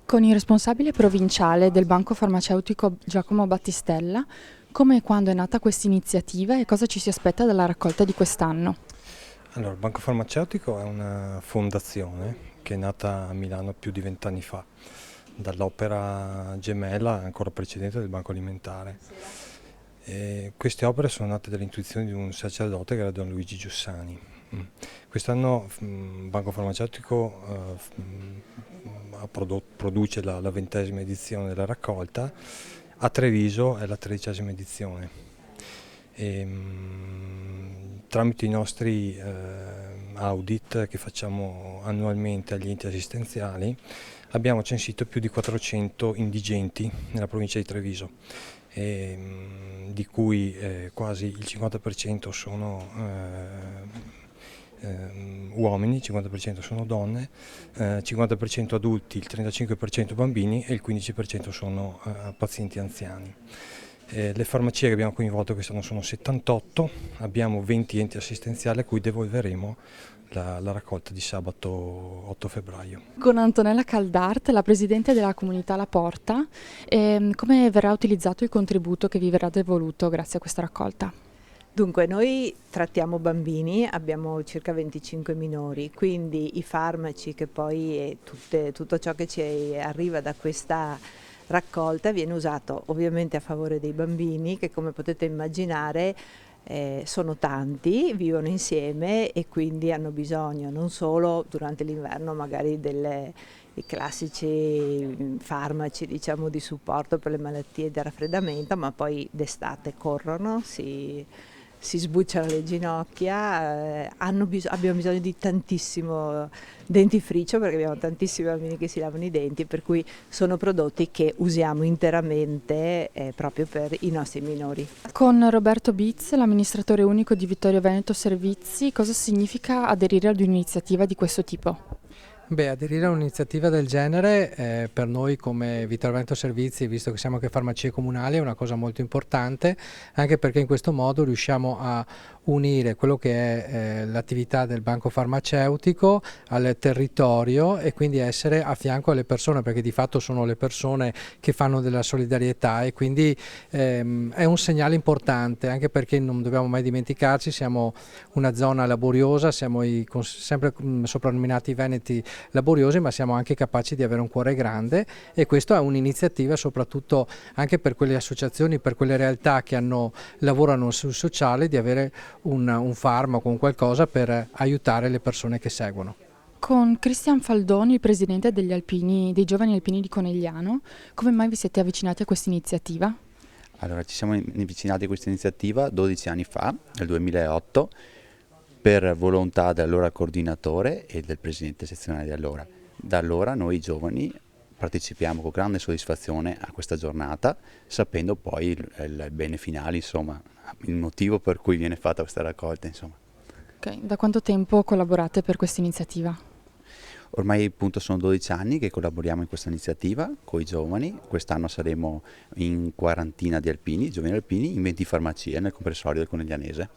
Con il responsabile provinciale del Banco Farmaceutico Giacomo Battistella, come e quando è nata questa iniziativa e cosa ci si aspetta dalla raccolta di quest'anno? Allora, il Banco Farmaceutico è una fondazione che è nata a Milano più di 20 anni fa, dall'opera gemella ancora precedente del Banco Alimentare. E queste opere sono nate dall'intuizione di un sacerdote che era Don Luigi Giussani. Quest'anno il Banco Farmaceutico produce la 20ª edizione della raccolta, a Treviso è la 13ª edizione. Tramite i nostri audit che facciamo annualmente agli enti assistenziali abbiamo censito più di 400 indigenti nella provincia di Treviso, di cui quasi il 50% sono uomini, il 50% sono donne, 50% adulti, il 35% bambini e il 15% sono pazienti anziani. Le farmacie che abbiamo coinvolto quest'anno sono 78, abbiamo 20 enti assistenziali a cui devolveremo la raccolta di sabato 8 febbraio. Con Antonella Caldart, la presidente della comunità La Porta, come verrà utilizzato il contributo che vi verrà devoluto grazie a questa raccolta? Dunque, noi trattiamo bambini, abbiamo circa 25 minori, quindi i farmaci che poi tutto ciò che ci arriva da questa raccolta viene usato ovviamente a favore dei bambini che, come potete immaginare, sono tanti, vivono insieme e quindi hanno bisogno non solo durante l'inverno magari i classici farmaci, diciamo, di supporto per le malattie da raffreddamento, ma poi d'estate corrono, si sbucciano le ginocchia, abbiamo bisogno di tantissimo dentifricio perché abbiamo tantissimi bambini che si lavano i denti, per cui sono prodotti che usiamo interamente proprio per i nostri minori. Con Roberto Bitz, l'amministratore unico di Vittorio Veneto Servizi, cosa significa aderire ad un'iniziativa di questo tipo? Beh, aderire a un'iniziativa del genere per noi come Vittorio Veneto Servizi, visto che siamo anche farmacie comunali, è una cosa molto importante, anche perché in questo modo riusciamo a unire quello che è l'attività del banco farmaceutico al territorio e quindi essere a fianco alle persone, perché di fatto sono le persone che fanno della solidarietà e quindi è un segnale importante, anche perché non dobbiamo mai dimenticarci, siamo una zona laboriosa, siamo sempre soprannominati i veneti laboriosi, ma siamo anche capaci di avere un cuore grande e questa è un'iniziativa soprattutto anche per quelle associazioni, per quelle realtà che lavorano sul sociale, di avere un farmaco, un qualcosa per aiutare le persone che seguono. Con Cristian Faldoni, il presidente dei giovani alpini di Conegliano, come mai vi siete avvicinati a questa iniziativa? Allora, ci siamo avvicinati a questa iniziativa 12 anni fa, nel 2008, per volontà dell'allora coordinatore e del presidente sezionale di allora. Da allora noi giovani partecipiamo con grande soddisfazione a questa giornata, sapendo poi il bene finale, insomma, il motivo per cui viene fatta questa raccolta, insomma. Okay. Da quanto tempo collaborate per questa iniziativa? Ormai appunto sono 12 anni che collaboriamo in questa iniziativa con i giovani, quest'anno saremo in quarantina di alpini, giovani alpini, in 20 farmacie nel comprensorio del Coneglianese.